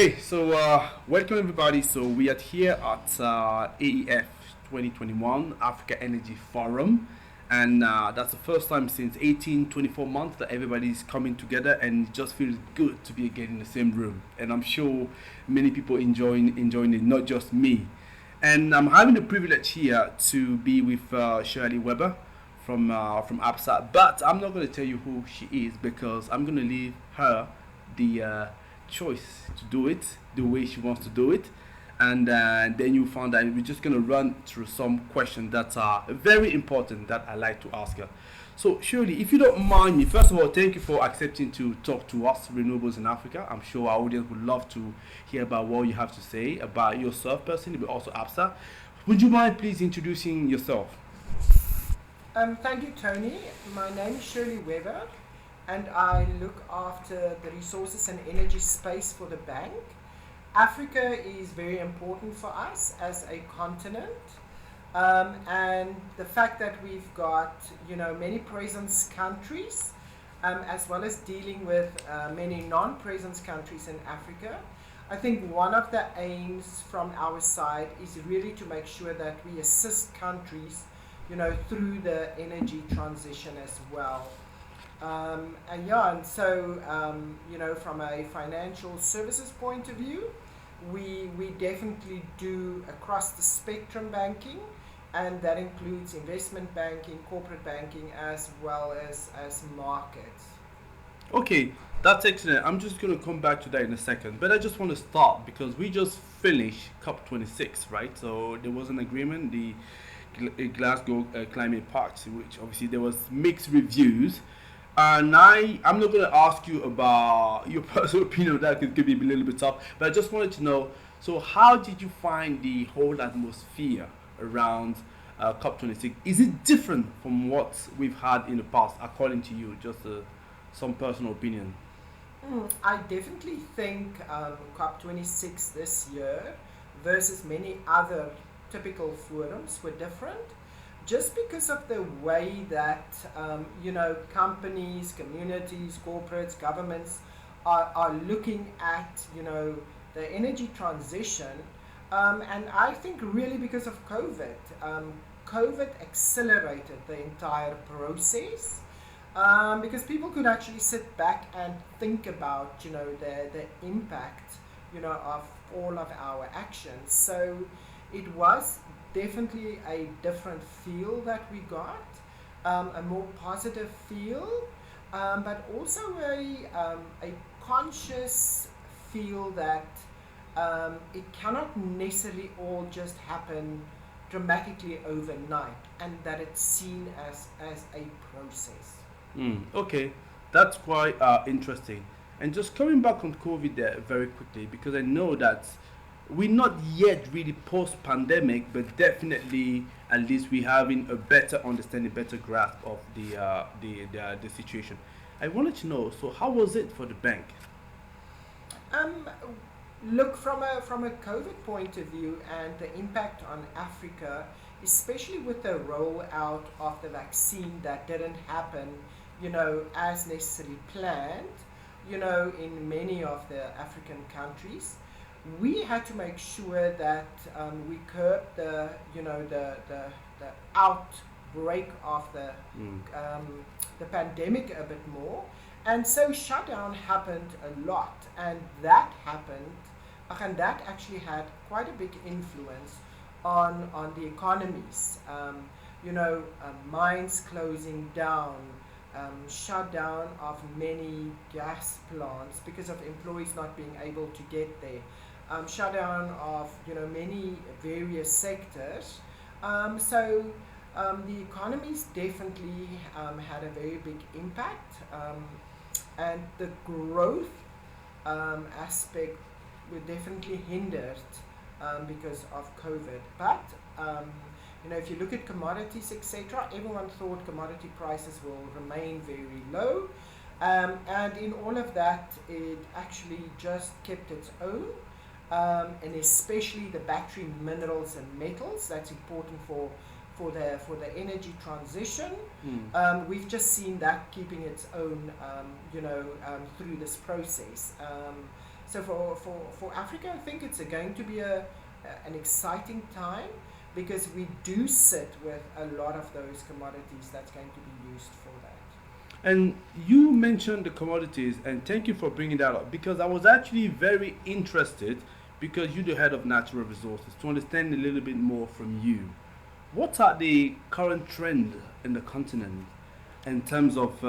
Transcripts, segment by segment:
Okay, so welcome everybody. So we are here at AEF 2021 Africa Energy Forum, and that's the first time since 18-24 months that everybody's coming together, and it just feels good to be again in the same room. And I'm sure many people enjoying it, not just me. And I'm having the privilege here to be with Shirley Webber from ABSA, but I'm not going to tell you who she is because I'm going to leave her the choice to do it the way she wants to do it, and then you found that we're just going to run through some questions that are very important that I like to ask her. So Shirley, if you don't mind me, first of all, thank you for accepting to talk to us, Renewables in Africa. I'm sure our audience would love to hear about what you have to say about yourself personally, but also ABSA. Would you mind please introducing yourself? Thank you, Tony. My name is Shirley Webber, and I look after the resources and energy space for the bank. Africa is very important for us as a continent, and the fact that we've got many presence countries, as well as dealing with many non-presence countries in Africa. I think one of the aims from our side is really to make sure that we assist countries through the energy transition as well. And so, from a financial services point of view, we definitely do across the spectrum banking, and that includes investment banking, corporate banking, as well as markets. Okay, that's excellent. I'm just going to come back to that in a second, but I just want to start because we just finished COP26, right? So there was an agreement, the Glasgow Climate Pact, which obviously there was mixed reviews. And I'm not going to ask you about your personal opinion. That could be a little bit tough, but I just wanted to know. So, how did you find the whole atmosphere around COP26? Is it different from what we've had in the past, according to you? Just some personal opinion. I definitely think COP26 this year versus many other typical forums were different, just because of the way that companies, communities, corporates, governments are looking at the energy transition, and I think really because of COVID. COVID accelerated the entire process, because people could actually sit back and think about the impact of all of our actions. So it was definitely a different feel that we got, a more positive feel, but also a conscious feel that it cannot necessarily all just happen dramatically overnight, and that it's seen as a process. Okay, that's quite interesting. And just coming back on COVID there very quickly, because I know that we're not yet really post-pandemic, but definitely at least we're having a better understanding, better grasp of the situation. I wanted to know, so how was it for the bank? Um, Look, from a COVID point of view and the impact on Africa, especially with the rollout of the vaccine that didn't happen, as necessarily planned, in many of the African countries, we had to make sure that we curb the outbreak of the pandemic a bit more, and so shutdown happened a lot, and that actually had quite a big influence on the economies. Mines closing down, shutdown of many gas plants because of employees not being able to get there, shutdown of many various sectors. So the economies definitely had a very big impact, and the growth aspect were definitely hindered because of COVID. But if you look at commodities, etc., everyone thought commodity prices will remain very low, and in all of that, it actually just kept its own, and especially the battery minerals and metals. That's important for the energy transition. We've just seen that keeping its own, through this process. So for Africa, I think it's going to be an exciting time because we do sit with a lot of those commodities that's going to be used for that. And you mentioned the commodities, and thank you for bringing that up because I was actually very interested because you're the head of natural resources to understand a little bit more from you. What are the current trends in the continent in terms of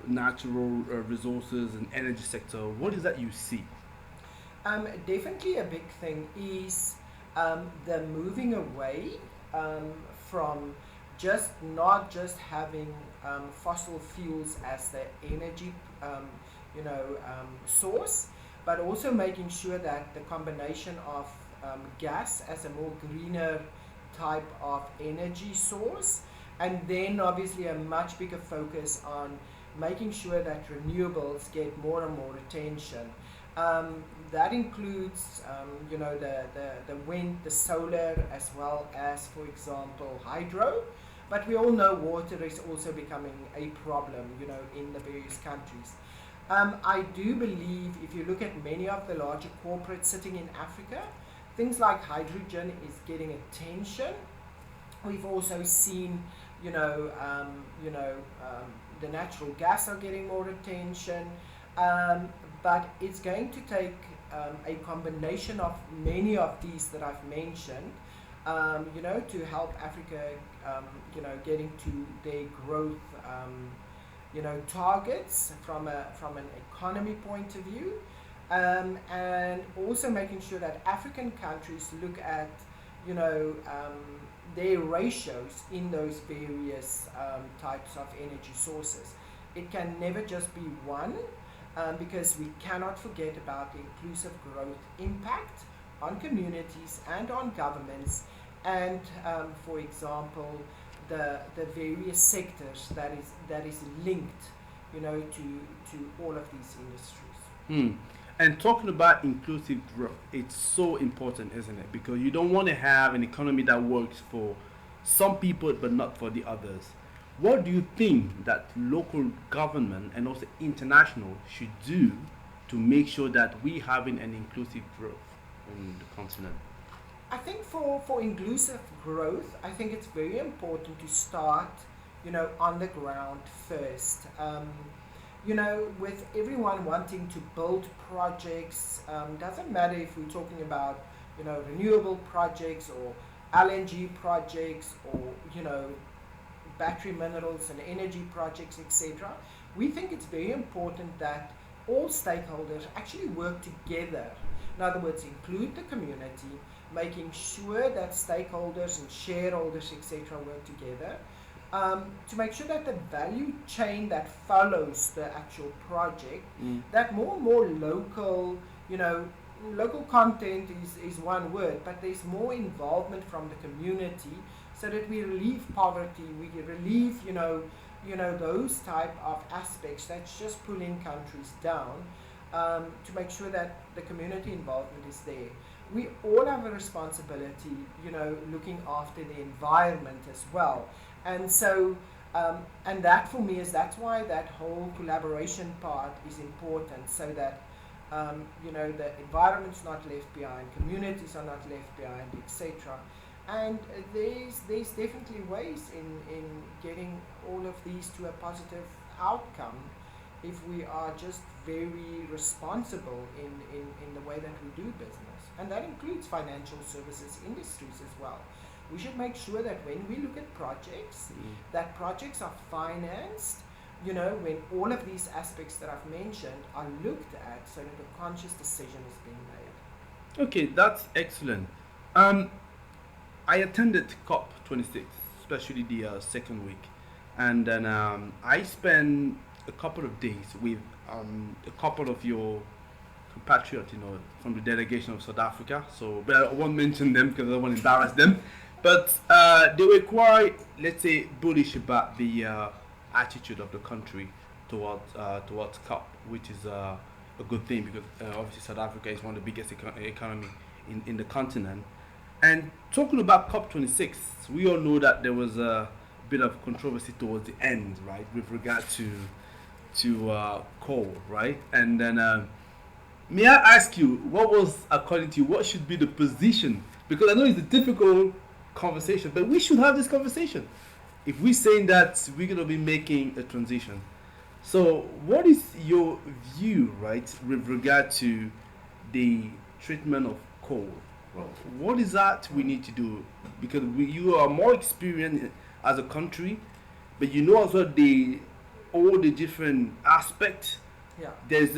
natural resources and energy sector? What is that you see? Definitely a big thing is the moving away um, from just not just having fossil fuels as the energy source, but also making sure that the combination of gas as a more greener type of energy source, and then obviously a much bigger focus on making sure that renewables get more and more attention. That includes, the wind, the solar, as well as, for example, hydro. But we all know water is also becoming a problem, in the various countries. I do believe if you look at many of the larger corporates sitting in Africa, things like hydrogen is getting attention. We've also seen, the natural gas are getting more attention, but it's going to take a combination of many of these that I've mentioned, to help Africa, getting to their growth, targets from an economy point of view, and also making sure that African countries look at, you know, their ratios in those various types of energy sources. It can never just be one, because we cannot forget about the inclusive growth impact on communities and on governments, and for example, the various sectors that is linked, to all of these industries. Hmm. And talking about inclusive growth, it's so important, isn't it? Because you don't want to have an economy that works for some people but not for the others. What do you think that local government and also international should do to make sure that we having an inclusive growth in the continent? I think for inclusive growth, I think it's very important to start, on the ground first. With everyone wanting to build projects, doesn't matter if we're talking about, renewable projects or LNG projects or, battery minerals and energy projects, etc. We think it's very important that all stakeholders actually work together. In other words, include the community, making sure that stakeholders and shareholders, etc., work together, to make sure that the value chain that follows the actual project, that more and more local, local content is one word, but there's more involvement from the community so that we relieve poverty, we relieve, those type of aspects that's just pulling countries down, to make sure that the community involvement is there. We all have a responsibility, looking after the environment as well. And so, and that for me that's why that whole collaboration part is important, so that, the environment's not left behind, communities are not left behind, etc. And there's definitely ways in getting all of these to a positive outcome if we are just very responsible in the way that we do business. And that includes financial services industries as well. We should make sure that when we look at projects, that projects are financed, when all of these aspects that I've mentioned are looked at so that a conscious decision is being made. Okay, that's excellent. I attended COP26, especially the second week, and then I spent a couple of days with a couple of your compatriots, from the delegation of South Africa. So, but I won't mention them because I don't want to embarrass them. But they were quite, let's say, bullish about the attitude of the country towards COP, which is a good thing because obviously South Africa is one of the biggest economy in the continent. And talking about COP26, we all know that there was a bit of controversy towards the end, right, with regard to coal, right? And then May I ask you, what was, according to you, what should be the position? Because I know it's a difficult conversation, but we should have this conversation. If we're saying that we're going to be making a transition, so what is your view, right, with regard to the treatment of coal? Well, what is that we need to do? Because you are more experienced as a country, but you know as well the all the different aspects. Yeah. There's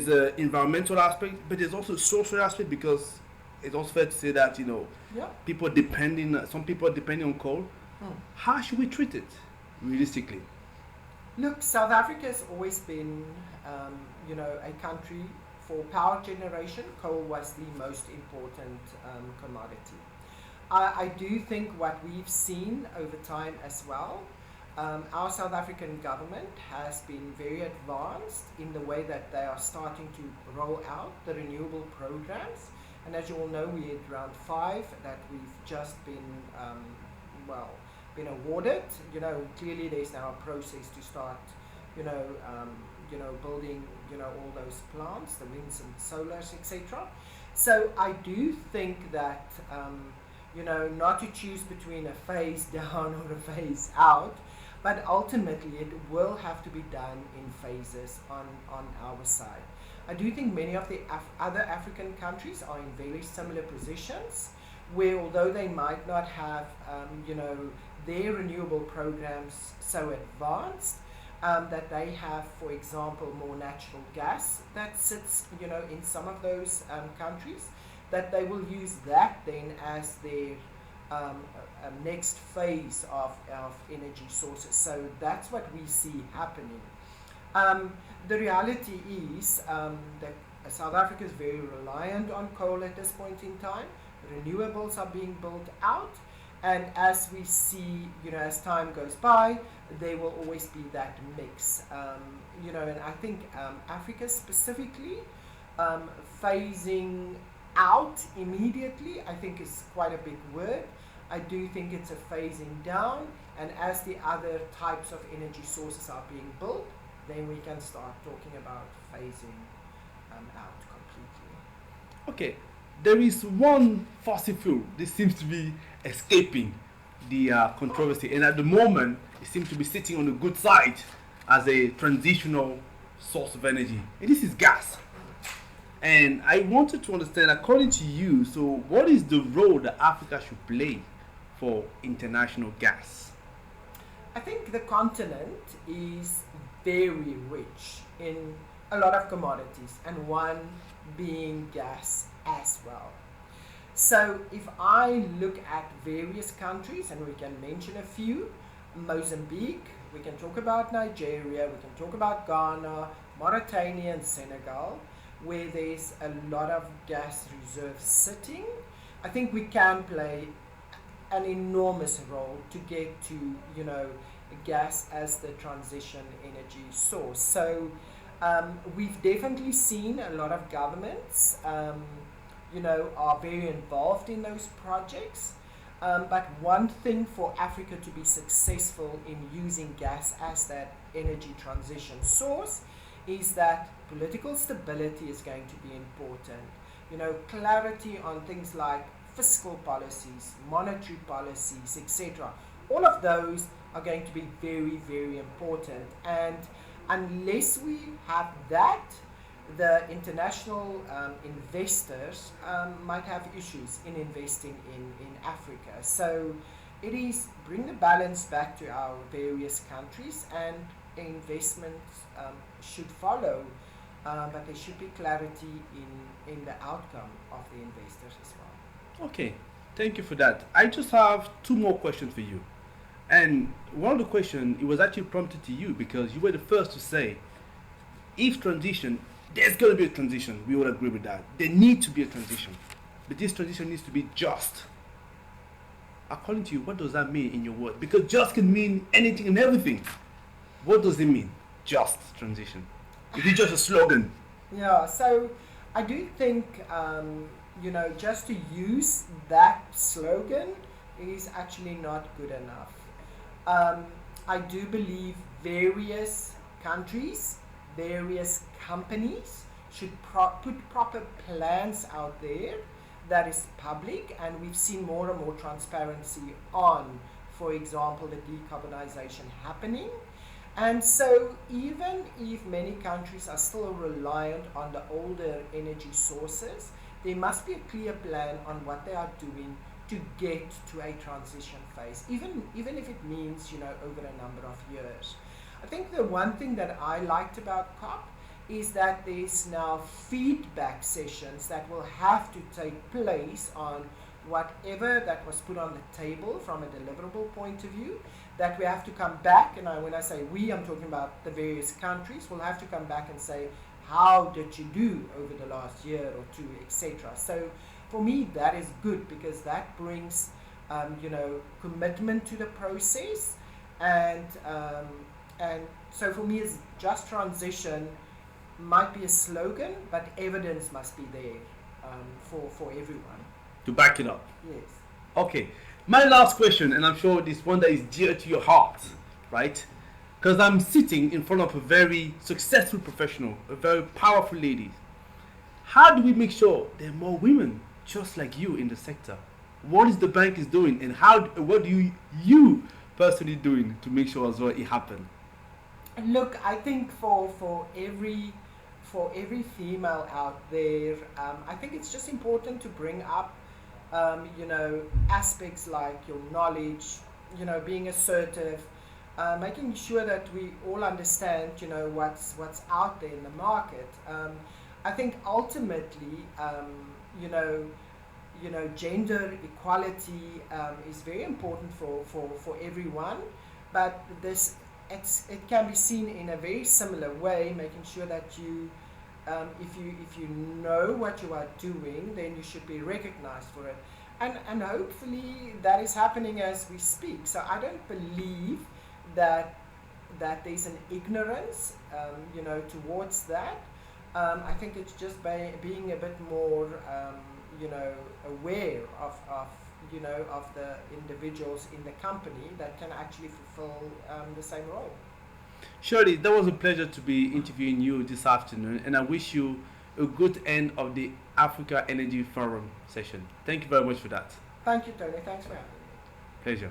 a environmental aspect, but there's also a social aspect, because it's also fair to say that Yeah. some people are depending on coal. Mm. How should we treat it realistically? Look, South Africa has always been, a country for power generation. Coal was the most important commodity. I do think what we've seen over time as well, our South African government has been very advanced in the way that they are starting to roll out the renewable programs. And as you all know, we're at round 5 that we've just been, been awarded. Clearly there's now a process to start, building, all those plants, the winds and solars, etc. So I do think that, not to choose between a phase down or a phase out, but ultimately it will have to be done in phases on our side. I do think many of the other African countries are in very similar positions, where although they might not have, their renewable programs so advanced, that they have, for example, more natural gas that sits, in some of those countries, that they will use that then as their next phase of energy sources. So that's what we see happening. The reality is that South Africa is very reliant on coal at this point in time. Renewables are being built out, and as we see, as time goes by, there will always be that mix. And I think Africa specifically, phasing out immediately, I think is quite a big word. I do think it's a phasing down, and as the other types of energy sources are being built, then we can start talking about phasing out completely. Okay, there is one fossil fuel that seems to be escaping the controversy, and at the moment it seems to be sitting on the good side as a transitional source of energy, and this is gas. And I wanted to understand, according to you, so what is the role that Africa should play for international gas? I think the continent is very rich in a lot of commodities, and one being gas as well. So if I look at various countries, and we can mention a few: Mozambique, we can talk about Nigeria, we can talk about Ghana, Mauritania and Senegal, where there's a lot of gas reserves sitting. I think we can play an enormous role to get to, gas as the transition energy source. So we've definitely seen a lot of governments, are very involved in those projects. But one thing for Africa to be successful in using gas as that energy transition source is that political stability is going to be important. Clarity on things like fiscal policies, monetary policies, etc. All of those are going to be very, very important. And unless we have that, the international investors might have issues in investing in Africa. So it is bring the balance back to our various countries, and investments should follow, but there should be clarity in the outcome of the investors as well. Okay, thank you for that. I just have two more questions for you. And one of the questions, it was actually prompted to you because you were the first to say, if transition, there's going to be a transition. We would agree with that. There needs to be a transition. But this transition needs to be just. According to you, what does that mean in your word? Because just can mean anything and everything. What does it mean? Just transition. Is it just a slogan? Yeah, so I do think, just to use that slogan is actually not good enough. I do believe various countries, various companies should put proper plans out there that is public, and we've seen more and more transparency on, for example, the decarbonization happening. And so even if many countries are still reliant on the older energy sources, there must be a clear plan on what they are doing to get to a transition phase, even if it means, over a number of years. I think the one thing that I liked about COP is that there's now feedback sessions that will have to take place on whatever that was put on the table from a deliverable point of view, that we have to come back, and when I say we, I'm talking about the various countries, will have to come back and say, how did you do over the last year or two, etc. So for me, that is good, because that brings, commitment to the process, and so for me, it's just transition might be a slogan, but evidence must be there for everyone. To back it up. Yes. Okay. My last question, and I'm sure this one that is dear to your heart, right? Because I'm sitting in front of a very successful professional, a very powerful lady. How do we make sure there are more women just like you in the sector? What is the bank is doing, and what do you personally doing to make sure as well it happens? Look, I think for every female out there, I think it's just important to bring up, aspects like your knowledge, being assertive, making sure that we all understand, what's out there in the market. I think ultimately, gender equality is very important for everyone, but it can be seen in a very similar way, making sure that you, if you know what you are doing, then you should be recognized for it. And hopefully that is happening as we speak. So I don't believe that there's an ignorance, towards that. I think it's just by being a bit more, aware of the individuals in the company that can actually fulfill the same role. Shirley, that was a pleasure to be interviewing you this afternoon, and I wish you a good end of the Africa Energy Forum session. Thank you very much for that. Thank you, Tony. Thanks for having me. Pleasure.